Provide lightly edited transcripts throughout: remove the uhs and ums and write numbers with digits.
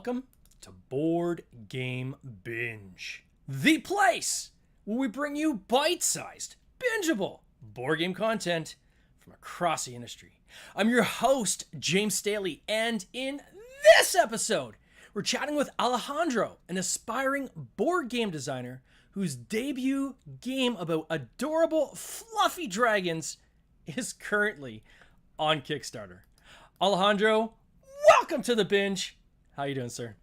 welcome to Board Game Binge, the place where we bring you bite-sized, bingeable board game content from across the industry. I'm your host, James Staley, and in this episode, we're chatting with Alejandro, an aspiring board game designer whose debut game about adorable, fluffy dragons is currently on Kickstarter. Alejandro, welcome to the binge. How you doing, sir?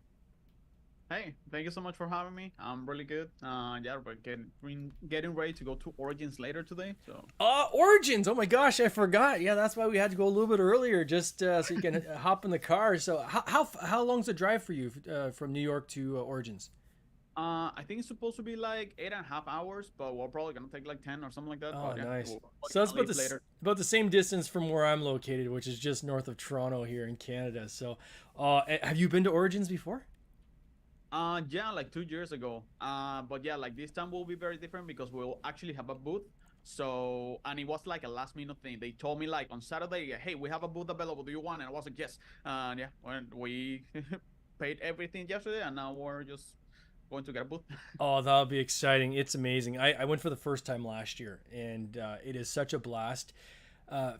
Hey, thank you so much for having me. I'm really good. Yeah, we're getting ready to go to Origins later today. So. Origins. Oh my gosh, I forgot. Yeah, that's why we had to go a little bit earlier, just so you can hop in the car. So, how long's the drive for you from New York to Origins? I think it's supposed to be like 8.5 hours, but we're probably gonna take like 10 or something like that. Oh, But yeah, nice. we're So that's gonna leave later. about the same distance from where I'm located, which is just north of Toronto here in Canada. So, have you been to Origins before? Yeah, like 2 years ago. But yeah, like this time will be very different because we'll actually have a booth. So, and it was like a last minute thing. They told me like on Saturday, hey, we have a booth available. Do you want? And I was like, yes. Yeah, when we paid everything yesterday, and now we're just going to get a booth. Oh, that'll be exciting. It's amazing. I went for the first time last year, and it is such a blast.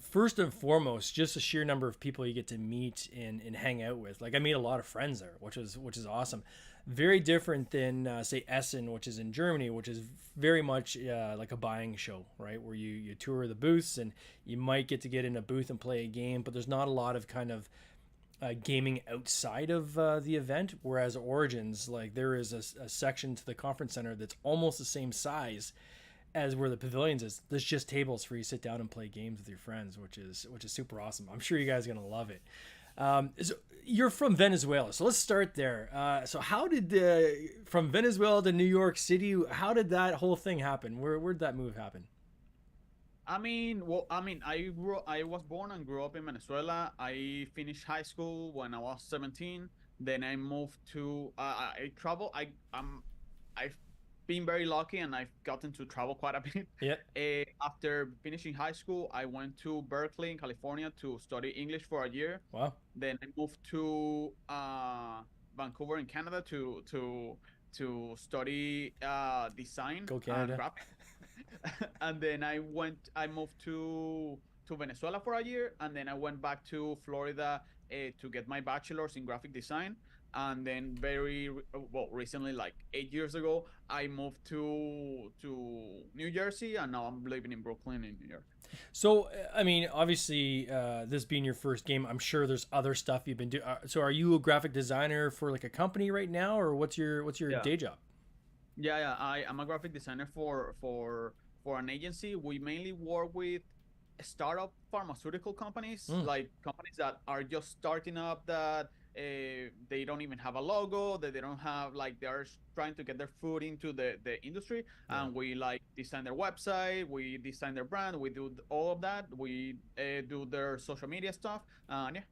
First and foremost, just the sheer number of people you get to meet and hang out with. Like I made a lot of friends there, which is awesome. Very different than say Essen, which is in Germany, which is very much like a buying show, right? Where you tour the booths and you might get in a booth and play a game, but there's not a lot of kind of gaming outside of the event. Whereas Origins, like there is a section to the conference center that's almost the same size as where the pavilions is. There's just tables for you to sit down and play games with your friends, which is super awesome. I'm sure you guys are gonna love it. So you're from Venezuela, so let's start there. So how did from Venezuela to New York City? How did that whole thing happen? Where'd that move happen? I was born and grew up in Venezuela. I finished high school when I was 17. Then I moved to I travel. I've been very lucky and I've gotten to travel quite a bit. Yeah. After finishing high school, I went to Berkeley in California to study English for a year. Wow. Then I moved to Vancouver in Canada to study design Go and Canada. graphics. And then I moved to Venezuela for a year, and then I went back to Florida to get my bachelor's in graphic design. And then well, recently, like 8 years ago, I moved to New Jersey, and now I'm living in Brooklyn in New York. So I mean, obviously, this being your first game, I'm sure there's other stuff you've been doing. So are you a graphic designer for like a company right now, or what's your Yeah. day job? Yeah. I am a graphic designer for an agency. We mainly work with startup pharmaceutical companies, Mm, like companies that are just starting up that they don't even have a logo, that they don't have like they're trying to get their foot into the industry. yeah. And we like design their website, we design their brand, we do all of that. We do their social media stuff. Yeah,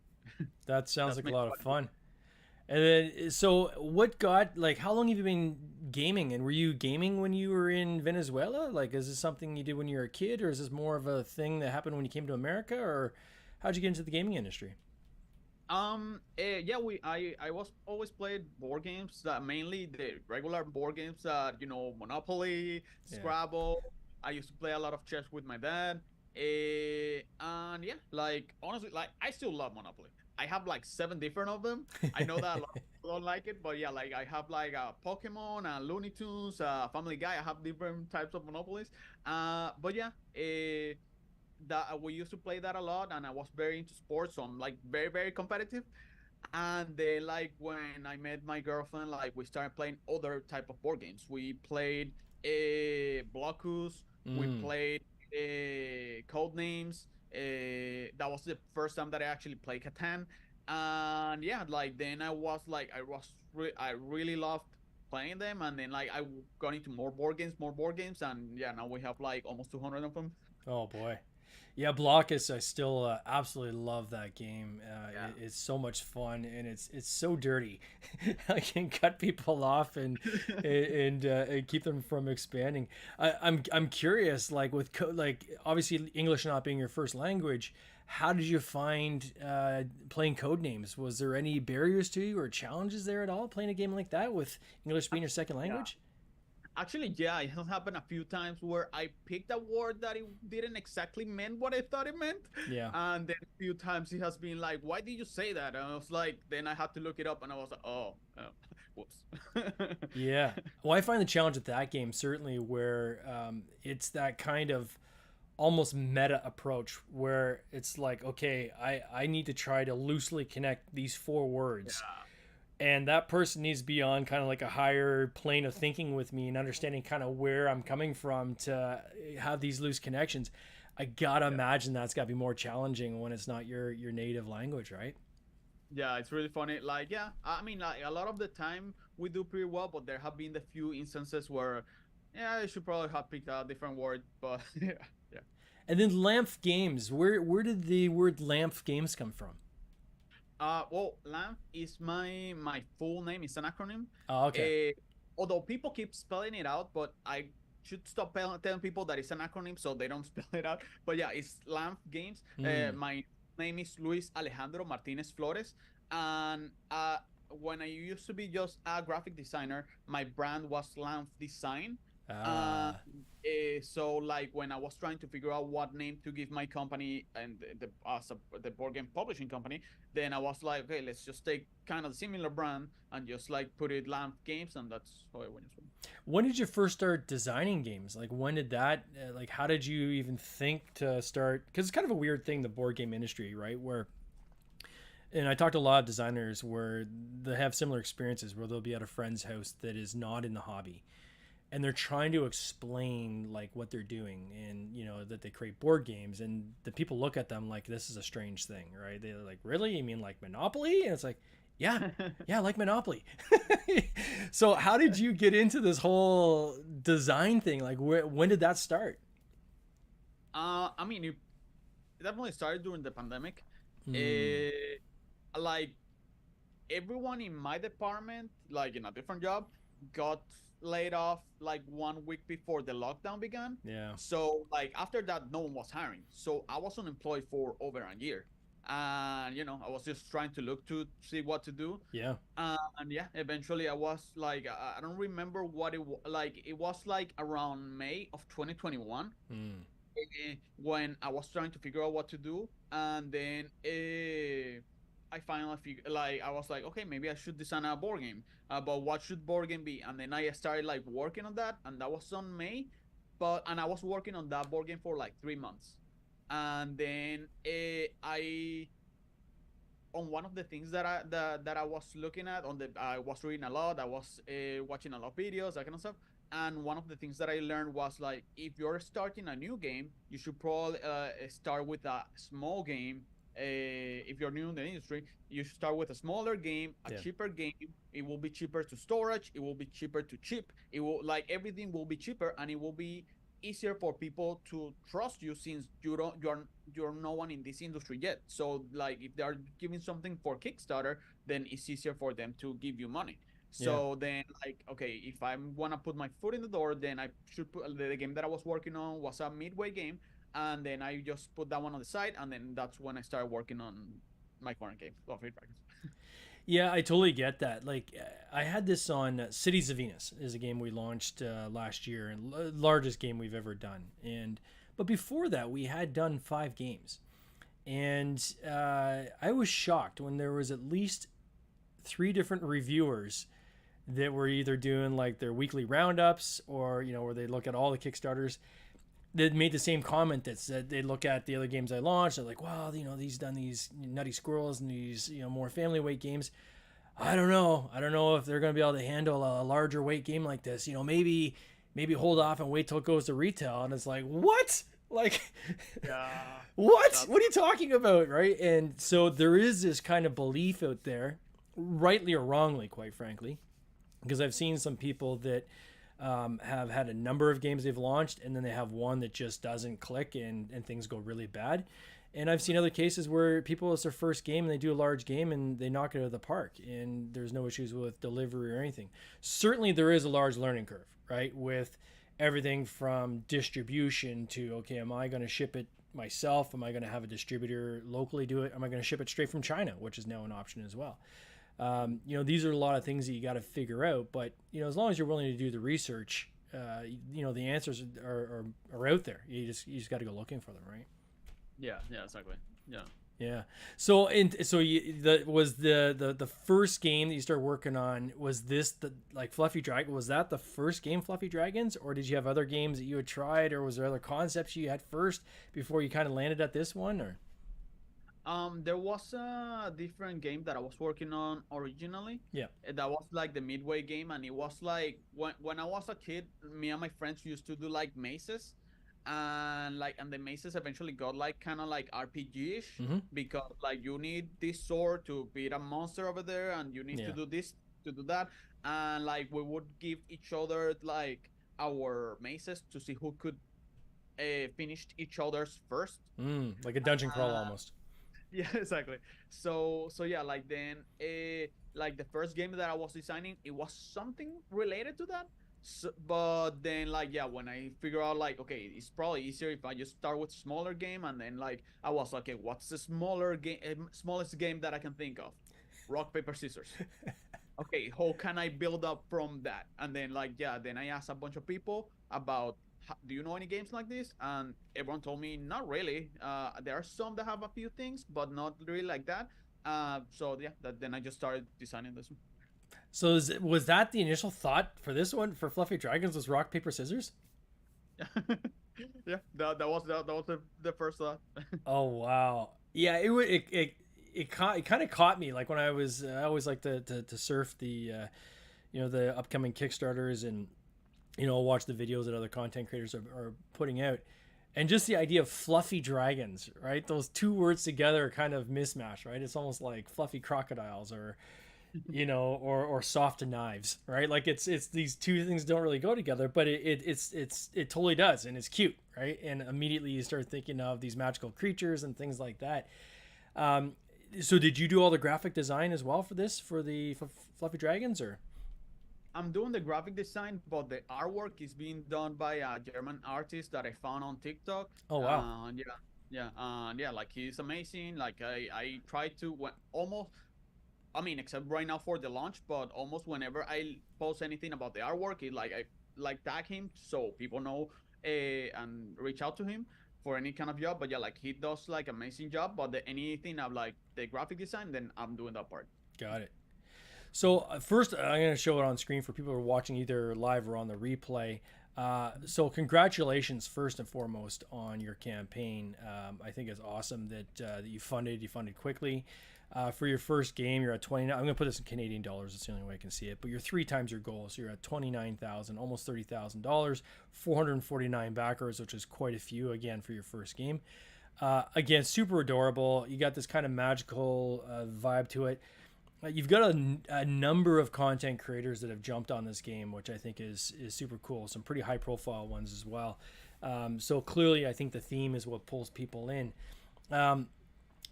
That sounds that's like a my lot of fun. And then, so what got like? How long have you been gaming? And were you gaming when you were in Venezuela? Like, is this something you did when you were a kid, or is this more of a thing that happened when you came to America, or how'd you get into the gaming industry? Yeah, I was always played board games that mainly the regular board games that Monopoly, Yeah. Scrabble. I used to play a lot of chess with my dad. And yeah, like honestly, like I still love Monopoly. I have like seven different of them. I know that a lot of people don't like it, but yeah, like I have like Pokemon, Looney Tunes, Family Guy. I have different types of Monopolies. But yeah, that we used to play that a lot, and I was very into sports, so I'm like very very competitive. And then like when I met my girlfriend, like we started playing other type of board games. We played Blockus, we Mm. played Code Names. That was the first time that I actually played Catan. And yeah, like then I really loved playing them, and then like got into more board games, and yeah, now we have like almost 200 of them. Oh boy. Yeah, Blockus. I still absolutely love that game. Yeah. It's so much fun, and it's so dirty. I can cut people off and keep them from expanding. I'm curious, like with like obviously English not being your first language, how did you find playing code names? Was there any barriers to you or challenges there at all playing a game like that with English being your second Yeah. language? Actually, yeah, it has happened a few times where I picked a word that it didn't exactly mean what I thought it meant. Yeah. And then a few times it has been like, why did you say that? And I was like, then I had to look it up and I was like, whoops. Yeah. Well, I find the challenge with that game certainly where it's that kind of almost meta approach where it's like, okay, I need to try to loosely connect these four words. Yeah. And that person needs to be on kind of like a higher plane of thinking with me and understanding kind of where I'm coming from to have these loose connections. I gotta imagine that's gotta be more challenging when it's not your native language, right? Yeah, it's really funny. Like, yeah, I mean, like a lot of the time we do pretty well, but there have been the few instances where, yeah, I should probably have picked a different word, but yeah, yeah. And then Lamph Games, where did the word Lamph Games come from? Well, LAMP is my full name. It's an acronym. Oh, okay. Uh, Although people keep spelling it out, but I should stop telling people that it's an acronym so they don't spell it out. But yeah, it's LAMP Games. Mm. My name is Luis Alejandro Martinez Flores, and when I used to be just a graphic designer, my brand was LAMP Design. Uh, Ah, so like when I was trying to figure out what name to give my company and the board game publishing company, then I was like, okay, let's just take kind of similar brand and just like put it Lamp Games, and that's how it went. when did you first start designing games? Like when did that like how did you even think to start, because it's kind of a weird thing, the board game industry, right? Where, and I talked to a lot of designers where they have similar experiences where they'll be at a friend's house that is not in the hobby and they're trying to explain like what they're doing, and that they create board games, and the people look at them like this is a strange thing, right? They're like, really, you mean like Monopoly? And it's like, yeah, yeah, like Monopoly. So how did you get into this whole design thing? Like when did that start? I mean, it definitely started during the pandemic. Mm, Like everyone in my department, like in a different job, got laid off like 1 week before the lockdown began. yeah, So like after that, no one was hiring. So I was unemployed for over a year, and I was just trying to look to see what to do. yeah. And yeah, eventually I was like, I don't remember what like. It was like around May of 2021 Mm, when I was trying to figure out what to do, and then I finally like I was like, okay, maybe I should design a board game. But what should board game be? And then I started like working on that, and that was on May, and I was working on that board game for like 3 months, and then I on one of the things that I was looking at I was reading a lot. I was watching a lot of videos, that kind of stuff. And one of the things that I learned was like, if you're starting a new game, you should probably start with a small game. If you're new in the industry, you should start with a smaller game, a yeah, cheaper game. It will be cheaper to storage. It will be cheaper to chip. It will like everything will be cheaper, and it will be easier for people to trust you since you're no one in this industry yet. So like if they are giving something for Kickstarter, then it's easier for them to give you money. yeah. So then like, okay, if I want to put my foot in the door, then I should put the game that I was working on was a midway game, and then I just put that one on the side, and then that's when I started working on my current game, Love Hate Dragons. Yeah, I totally get that. Like, I had this on Cities of Venus is a game we launched last year, and largest game we've ever done. And but before that, we had done 5 games, and I was shocked when there was at least 3 different reviewers that were either doing like their weekly roundups or where they look at all the Kickstarters. They made the same comment that said they look at the other games I launched. They're like, wow, these done these Nutty Squirrels and these more family weight games. I don't know. I don't know if they're going to be able to handle a larger weight game like this. Maybe hold off and wait till it goes to retail. And it's like, what? Like, Yeah, what? that's What are you talking about, right? And so there is this kind of belief out there, rightly or wrongly, quite frankly, because I've seen some people that have had a number of games they've launched, and then they have one that just doesn't click, and things go really bad. And I've seen other cases where people, it's their first game and they do a large game and they knock it out of the park, and there's no issues with delivery or anything. Certainly, there is a large learning curve, right? With everything from distribution to, okay, am I going to ship it myself? Am I going to have a distributor locally do it? Am I going to ship it straight from China, which is now an option as well? These are a lot of things that you got to figure out. But as long as you're willing to do the research, the answers are out there. You just got to go looking for them, right? Yeah, yeah, exactly. Yeah. Yeah. So the first game that you started working on, was this the like Fluffy Dragon? Was that the first game, Fluffy Dragons, or did you have other games that you had tried, or was there other concepts you had first before you kind of landed at this one, or? There was a different game that I was working on originally. Yeah. That was like the Midway game, and it was like when I was a kid, me and my friends used to do like mazes, and the mazes eventually got like kind of like RPG-ish Mm-hmm. because like you need this sword to beat a monster over there, and you need to Yeah. do this to do that, and like we would give each other like our mazes to see who could finish each other's first. Like a dungeon crawl Uh, almost. yeah, exactly. So yeah, like then like the first game that I was designing, it was something related to that. So, but then like yeah, when I figure out like okay, it's probably easier if I just start with smaller game, and then like I was like, okay, what's the smaller game, smallest game that I can think of? Rock paper scissors. Okay, how can I build up from that? And then like yeah, then I asked a bunch of people about do you know any games like this? And everyone told me not really. There are some that have a few things, but not really like that. So yeah, then I just started designing this So was that the initial thought for this one for Fluffy Dragons, was rock paper scissors? one. Yeah, that was the first thought. Oh wow. Yeah, it kind of caught me, like when I always like to surf the upcoming Kickstarters, and watch the videos that other content creators are putting out, and just the idea of fluffy dragons, right? Those two words together are kind of mismatched, right? It's almost like fluffy crocodiles, or soft knives, right? Like it's these two things don't really go together, but it totally does, and it's cute, right? And immediately you start thinking of these magical creatures and things like that. So did you do all the graphic design as well for this, for the fluffy dragons, or? I'm doing the graphic design, but the artwork is being done by a German artist that I found on TikTok. Oh wow. Yeah, yeah, yeah. Like he's amazing. Like I try to almost. I mean, except right now for the launch, but almost whenever I post anything about the artwork, it like I like tag him so people know and reach out to him for any kind of job. But yeah, like he does like amazing job. But anything of like the graphic design, then I'm doing that part. Got it. So first, I'm going to show it on screen for people who are watching either live or on the replay. So congratulations, first and foremost, on your campaign. I think it's awesome that you funded quickly. For your first game, you're at 29. I'm going to put this in Canadian dollars. It's the only way I can see it. But you're 3 times your goal. So you're at 29,000, almost $30,000, 449 backers, which is quite a few, again, for your first game. Again, super adorable. You got this kind of magical vibe to it. You've got a number of content creators that have jumped on this game, which I think is super cool. Some pretty high profile ones as well. So clearly, I think the theme is what pulls people in.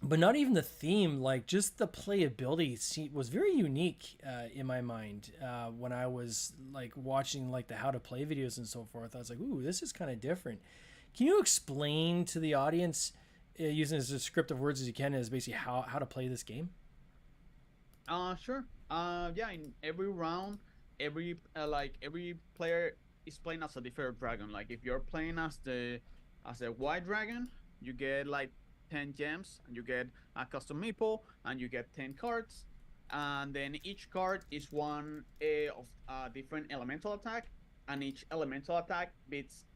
But not even the theme, like just the playability was very unique in my mind when I was like watching like the how to play videos and so forth. I was like, ooh, this is kind of different. Can you explain to the audience, using as descriptive words as you can, as basically how to play this game? Sure. Yeah, in every round, every player is playing as a different dragon. Like if you're playing as a white dragon, you get like 10 gems, and you get a custom meeple, and you get 10 cards, and then each card is one of a different elemental attack, and each elemental attack beats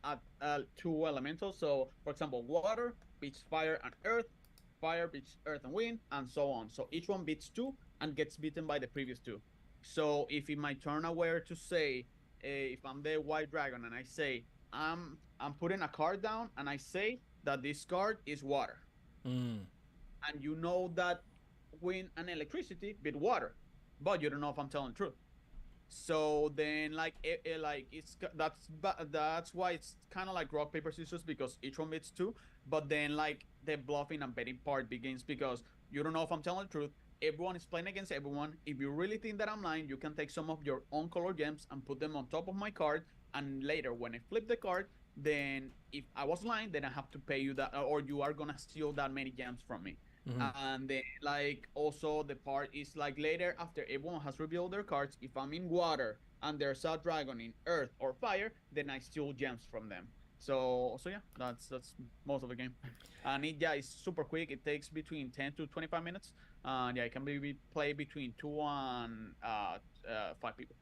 two elementals. So, for example, water beats fire and earth, fire beats earth and wind, and so on. So each one beats two and gets beaten by the previous two. So if in my turn I were to say, if I'm the white dragon and I say I'm putting a card down and I say that this card is water, Mm. and you know that wind and electricity beat water, but you don't know if I'm telling the truth. So then, like, like that's why it's kind of like rock paper scissors, because each one beats two. But then, like, the bluffing and betting part begins because you don't know if I'm telling the truth. Everyone is playing against everyone. If you really think that I'm lying, you can take some of your own color gems and put them on top of my card. And later, when I flip the card, then if I was lying, then I have to pay you that, or you are gonna steal that many gems from me. Hmm. And then like also the part is like later after everyone has revealed their cards, if I'm in water and there's a dragon in earth or fire, then I steal gems from them. So yeah, that's most of the game. And it yeah, it's super quick. It takes between 10 to 25 minutes. And yeah, it can be played between two and 5 people.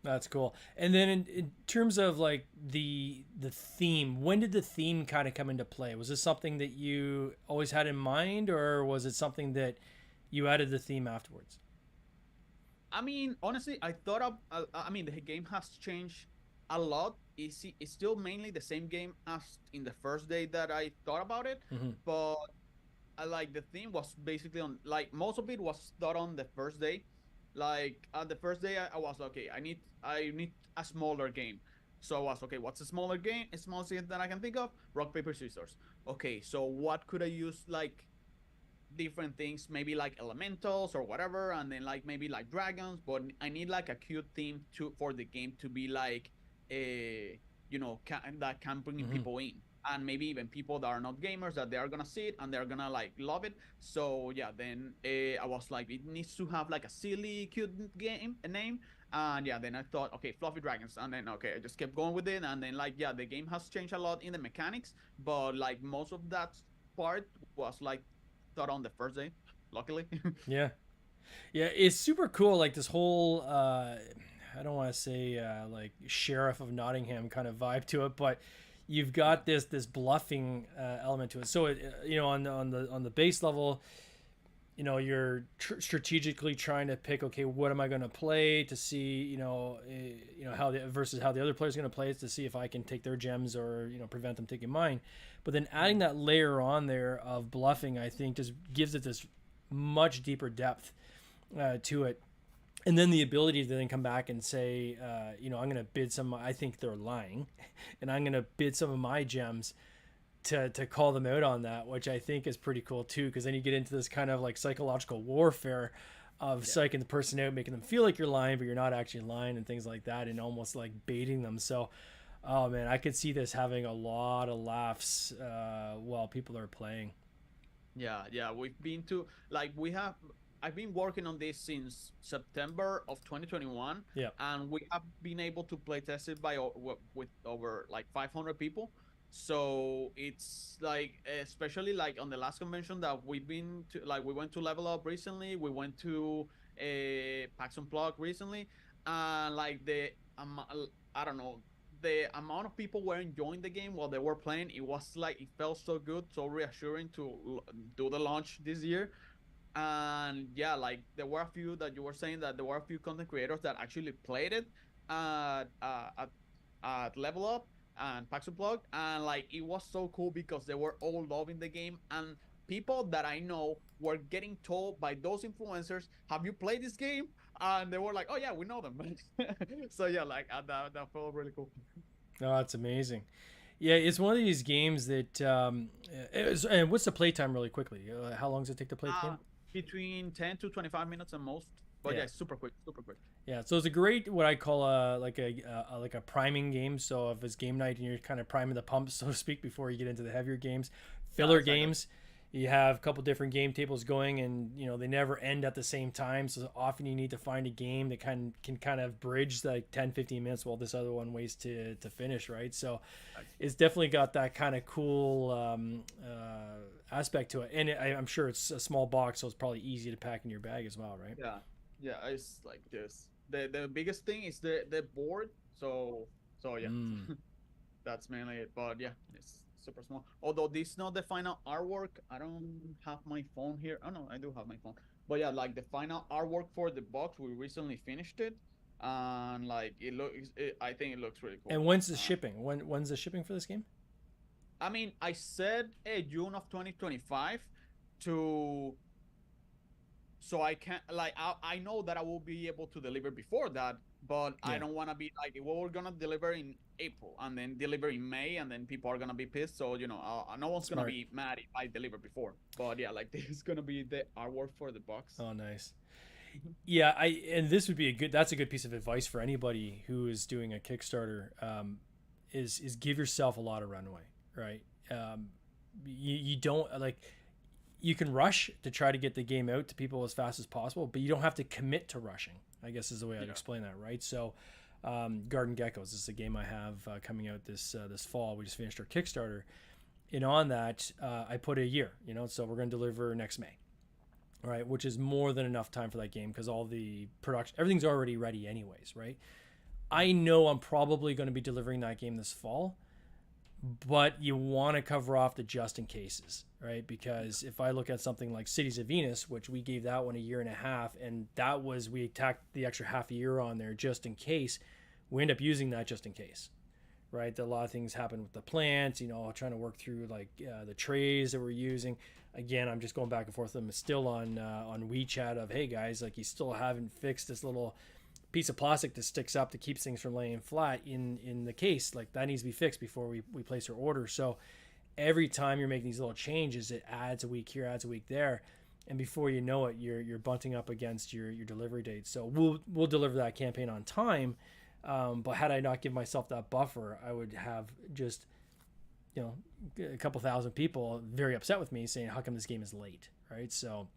That's cool. And then in terms of like the theme, when did the theme kind of come into play? Was this something that you always had in mind, or was it something that you added the theme afterwards? I mean, honestly, I thought of. I mean, the game has changed a lot. It's still mainly the same game as in the first day that I thought about it, Hmm. but I like the theme was basically on like most of it was thought on the first day. Like on the first day, I was okay. I need a smaller game. So I was okay. What's a smaller game? A small game that I can think of? Rock paper scissors. Okay, so what could I use like different things, maybe like elementals or whatever, and then like maybe like dragons. But I need like a cute theme to for the game to be like a that can bring Hmm. people in, and maybe even people that are not gamers that they are gonna see it and they're gonna like love it. So yeah, then I was like, it needs to have like a silly, cute game a name. And yeah, then I thought, okay, fluffy dragons, and then okay, I just kept going with it, and then like yeah, the game has changed a lot in the mechanics, but like most of that part was like thought on the first day, luckily. Yeah. Yeah, it's super cool. Like this whole, I don't want to say like Sheriff of Nottingham kind of vibe to it, but you've Yeah, got this bluffing element to it. So on the base level, you're strategically trying to pick, okay, what am I going to play to see, how the versus how the other player's going to play it to see if I can take their gems or prevent them taking mine. But then adding that layer on there of bluffing, I think, just gives it this much deeper depth to it. And then the ability to then come back and say, I'm going to bid some. I think they're lying, and I'm going to bid some of my gems to call them out on that, which I think is pretty cool too. Because then you get into this kind of like psychological warfare of yeah, psyching the person out, making them feel like you're lying, but you're not actually lying, and things like that, and almost like baiting them. So, oh man, I could see this having a lot of laughs while people are playing. yeah. We've been to like we have. I've been working on this since September of 2021, Yeah. and we have been able to play test it with over like 500 people. So it's like, especially like on the last convention that we've been to, like we went to Level Up recently, we went to a PAX Unplugged recently, and like I don't know, the amount of people were enjoying the game while they were playing. It was like it felt so good, so reassuring to do the launch this year. And yeah, like there were a few that you were saying that there were a few content creators that actually played it at uh, at, at Level Up and PAX Unplugged, and like it was so cool because they were all loving the game, and people that I know were getting told by those influencers, "Have you played this game?" And they were like, "Oh yeah, we know them." So yeah, like that felt really cool. Oh, that's amazing. Yeah, it's one of these games that. And what's the playtime, really quickly? How long does it take to play the Uh, game? Between 10 to 25 minutes at most, but Yeah, yeah, super quick, super quick. yeah. So it's a great what I call like a priming game. So if it's game night and you're kind of priming the pump, so to speak, before you get into the heavier games, Yeah, filler exactly. games. You have a couple different game tables going, and they never end at the same time. So often you need to find a game that can kind of bridge like 10, 15 minutes while this other one waits to finish, right? So it's definitely got that kind of cool aspect to it, and I'm sure it's a small box, so it's probably easy to pack in your bag as well, right? Yeah, yeah, it's like this. The biggest thing is the board. So yeah, Mm. that's mainly it. But yeah, it's super small. Although this is not the final artwork. I don't have my phone here. Oh no, I do have my phone. But yeah, like the final artwork for the box, we recently finished it, and like I think it looks really cool. And when's the shipping? When's the shipping for this game? I mean, I said June of 2025 to so I can't like I know that I will be able to deliver before that, but I Yeah, don't want to be like, well, we're gonna deliver in April and then deliver in May, and then people are gonna be pissed. So no one's gonna smart. be mad if I deliver before. But yeah, like this is gonna be the artwork for the box. Oh, nice. Yeah, and this would be a good. That's a good piece of advice for anybody who is doing a Kickstarter. is give yourself a lot of runway, right? You don't like, you can rush to try to get the game out to people as fast as possible, but you don't have to commit to rushing, I guess is the way I'd explain that, right? So Garden Geckos, this is a game I have coming out this fall. We just finished our Kickstarter, and on that I put a year, so we're going to deliver next May, right? Which is more than enough time for that game because all the production, everything's already ready anyways, right? I know I'm probably going to be delivering that game this fall, but you want to cover off the just in cases, right? Because if I look at something like Cities of Venus, which we gave that one a year and a half, and that was, we tacked the extra half a year on there just in case, we end up using that just in case, right? A lot of things happen with the plants, trying to work through like the trays that we're using. Again, I'm just going back and forth with them. It's still on WeChat of, hey guys, like you still haven't fixed this little piece of plastic that sticks up that keeps things from laying flat in the case. Like that needs to be fixed before we place our order. So every time you're making these little changes, it adds a week here, adds a week there, and before you know it, you're bunting up against your delivery date. So we'll deliver that campaign on time, but had I not give myself that buffer, I would have just a couple thousand people very upset with me saying, how come this game is late, right? So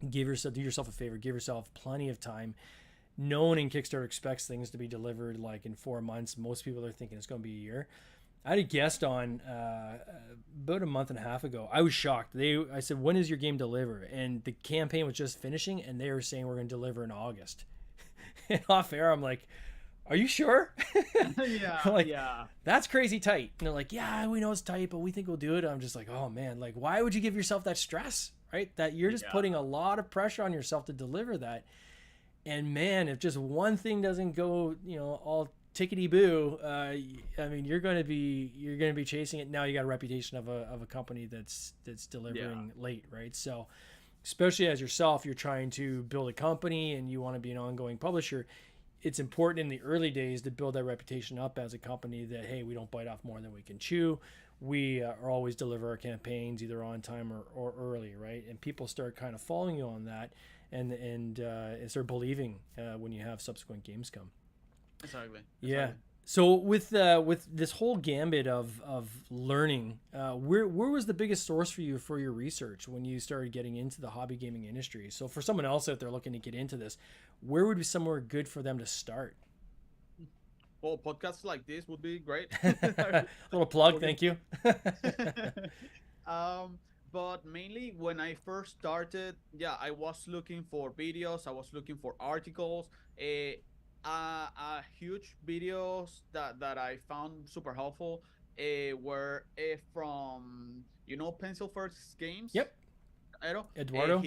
do yourself a favor, give yourself plenty of time. No one in Kickstarter expects things to be delivered like in 4 months. Most people are thinking it's going to be a year. I had a guest on about a month and a half ago. I was shocked. I said, when is your game deliver? And the campaign was just finishing, and they were saying we're going to deliver in August. And off air, I'm like, are you sure? Yeah. That's crazy tight. And they're like, yeah, we know it's tight, but we think we'll do it. I'm just like, oh man, like why would you give yourself that stress, right? That you're just putting a lot of pressure on yourself to deliver that. And man, if just one thing doesn't go, all tickety boo, I mean, you're going to be chasing it. Now you got a reputation of a company that's delivering late, right? So, especially as yourself, you're trying to build a company and you want to be an ongoing publisher. It's important in the early days to build that reputation up as a company that, hey, we don't bite off more than we can chew. We are always deliver our campaigns either on time or early, right? And people start kind of following you on that. And start believing when you have subsequent games come. Exactly. Yeah. So with this whole gambit of learning, where was the biggest source for you for your research when you started getting into the hobby gaming industry? So for someone else out there looking to get into this, where would be somewhere good for them to start? Well, podcasts like this would be great. Little plug, thank you. But mainly when I first started, I was looking for videos, I was looking for articles, a huge videos that I found super helpful were from Pencil First Games. Yep. Eduardo.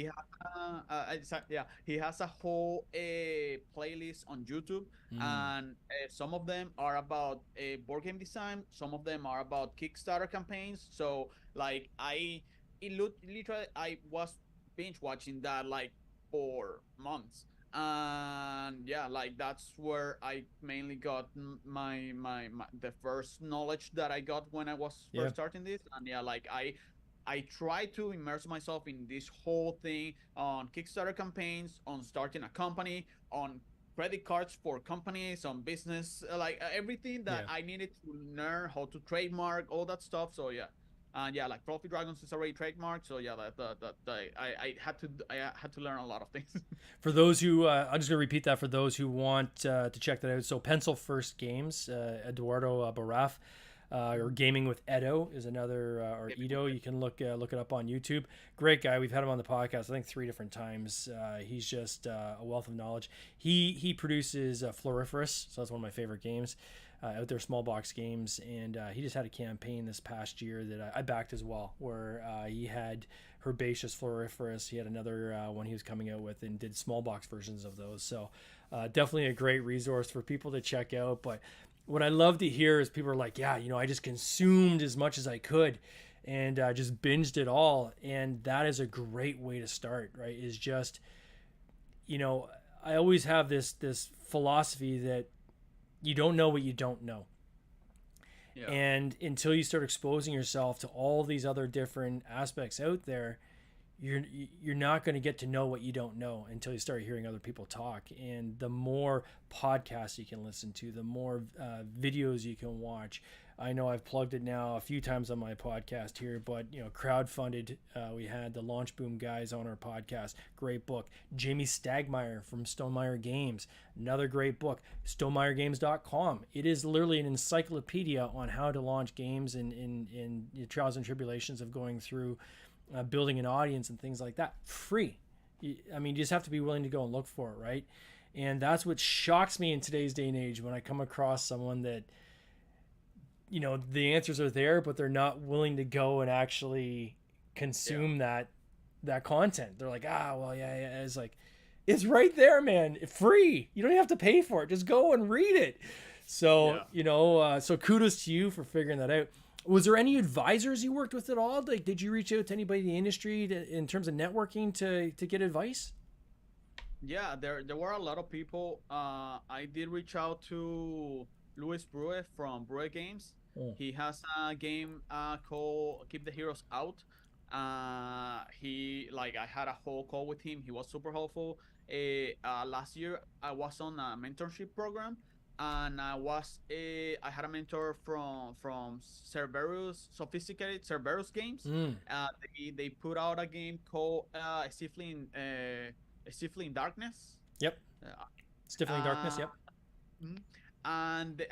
He has a whole playlist on YouTube, and some of them are about board game design, some of them are about Kickstarter campaigns. So like literally I was binge watching that like for months, and like that's where I mainly got my the first knowledge that I got when I was first starting this. And like I try to immerse myself in this whole thing on Kickstarter campaigns, on starting a company, on credit cards for companies, on business, like everything that I needed to learn how to trademark all that stuff. So and like Trophy Dragons is already trademarked. So I had to learn a lot of things. For those who, I'm just gonna repeat that for those who want to check that out. So Pencil First Games, Eduardo Baraf. Or Gaming with Edo is another, or Edo. You can look it up on YouTube. Great guy. We've had him on the podcast, I think 3 different times. He's just a wealth of knowledge. He produces Floriferous, so that's one of my favorite games out there, small box games. And he just had a campaign this past year that I backed as well, where he had Herbaceous Floriferous. He had another one he was coming out with and did small box versions of those. So definitely a great resource for people to check out. But what I love to hear is people are like, I just consumed as much as I could and just binged it all. And that is a great way to start, right? Is just, I always have this philosophy that you don't know what you don't know. Yeah. And until you start exposing yourself to all these other different aspects out there, you're not going to get to know what you don't know until you start hearing other people talk. And the more podcasts you can listen to, the more videos you can watch. I know I've plugged it now a few times on my podcast here, but crowdfunded. We had the Launch Boom guys on our podcast. Great book. Jamie Stagmeyer from Stonemaier Games. Another great book. StonemeyerGames.com. It is literally an encyclopedia on how to launch games and in the trials and tribulations of going through building an audience and things like that. Free. I mean, you just have to be willing to go and look for it, right? And that's what shocks me in today's day and age when I come across someone that, the answers are there, but they're not willing to go and actually consume that content. They're like, well, yeah. It's like, it's right there, man. Free. You don't even have to pay for it. Just go and read it. So, so kudos to you for figuring that out. Was there any advisors you worked with at all? Like, did you reach out to anybody in the industry in terms of networking to get advice? Yeah, there were a lot of people. I did reach out to Luis Brue from Brue Games. Oh. He has a game called Keep the Heroes Out. I had a whole call with him. He was super helpful. Last year I was on a mentorship program, and I had a mentor from Sophisticated Cerberus Games. They put out a game called Stifling Darkness. Yep. Stifling Darkness. Yep. And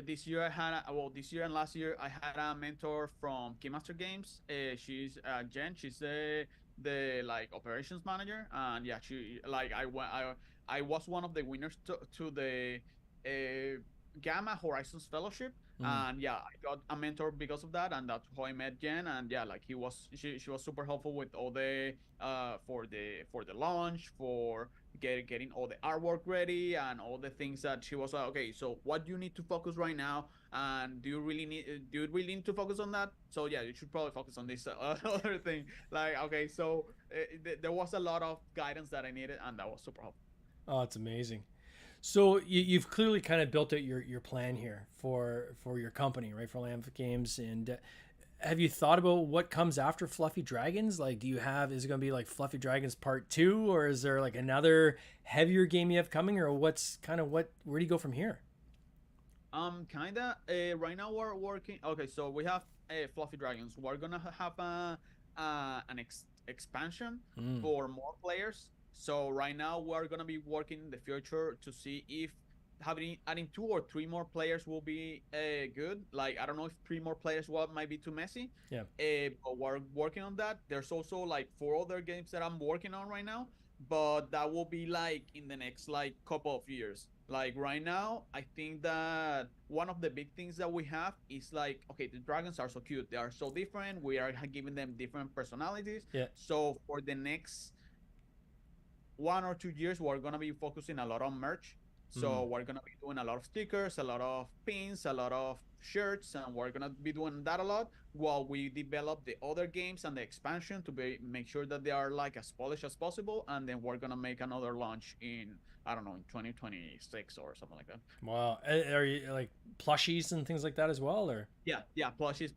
this year and last year I had a mentor from Keymaster Games. She's Jen. She's the operations manager, and yeah, she I was one of the winners to the Gamma Horizons Fellowship. And yeah, I got a mentor because of that, and that's how I met Jen. And yeah, she was super helpful with all the for the launch, for getting all the artwork ready, and all the things that she was like, okay, so what do you need to focus right now, and do you really need to focus on that? So yeah, you should probably focus on this other thing. Okay, so there was a lot of guidance that I needed, and that was super helpful. Oh, it's amazing. So you've clearly kind of built out your plan here for your company, right? For Lamp Games. And have you thought about what comes after Fluffy Dragons? Like, is it going to be like Fluffy Dragons Part 2, or is there like another heavier game you have coming, or where do you go from here? Right now we're working. Okay, so we have Fluffy Dragons. We're going to have an expansion for more players. So right now we're going to be working in the future to see if adding 2 or 3 more players will be good. Like, I don't know if 3 more players might be too messy. Yeah. But we're working on that. There's also like 4 other games that I'm working on right now, but that will be like in the next couple of years. Like right now, I think that one of the big things that we have is okay, the dragons are so cute. They are so different. We are giving them different personalities. Yeah. So for the next 1 or 2 years, we're going to be focusing a lot on merch. So we're going to be doing a lot of stickers, a lot of pins, a lot of shirts, and we're going to be doing that a lot while we develop the other games and the expansion to make sure that they are as polished as possible. And then we're going to make another launch in 2026 or something like that. Wow. Are you like plushies and things like that as well, or? Yeah, plushies.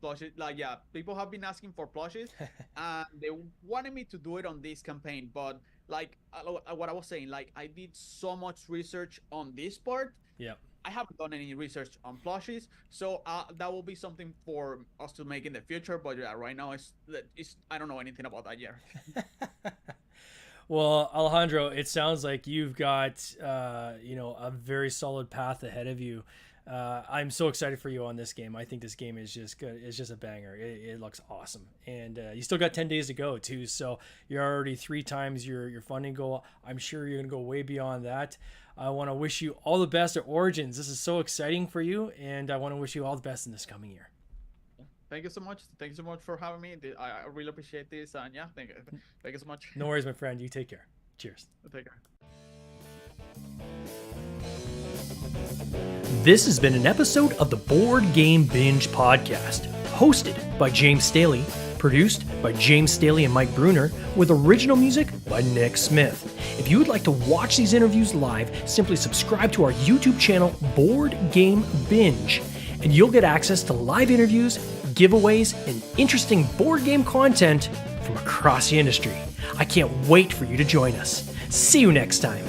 People have been asking for plushies, and they wanted me to do it on this campaign, but what I was saying, I did so much research on this part. Yeah. I haven't done any research on plushies, so that will be something for us to make in the future. But yeah, right now I don't know anything about that yet. Well, Alejandro, it sounds like you've got a very solid path ahead of you. I'm so excited for you on this game. I think this game is just good. It's just a banger. It looks awesome. And you still got 10 days to go too. So you're already 3 times your funding goal. I'm sure you're going to go way beyond that. I want to wish you all the best at Origins. This is so exciting for you. And I want to wish you all the best in this coming year. Thank you so much. Thank you so much for having me. I really appreciate this. And yeah, thank you so much. No worries, my friend. You take care. Cheers. Take care. This has been an episode of the Board Game Binge podcast, hosted by James Staley, produced by James Staley and Mike Bruner, with original music by Nick Smith. If you would like to watch these interviews live, simply subscribe to our YouTube channel, Board Game Binge, and you'll get access to live interviews, giveaways, and interesting board game content from across the industry. I can't wait for you to join us. See you next time.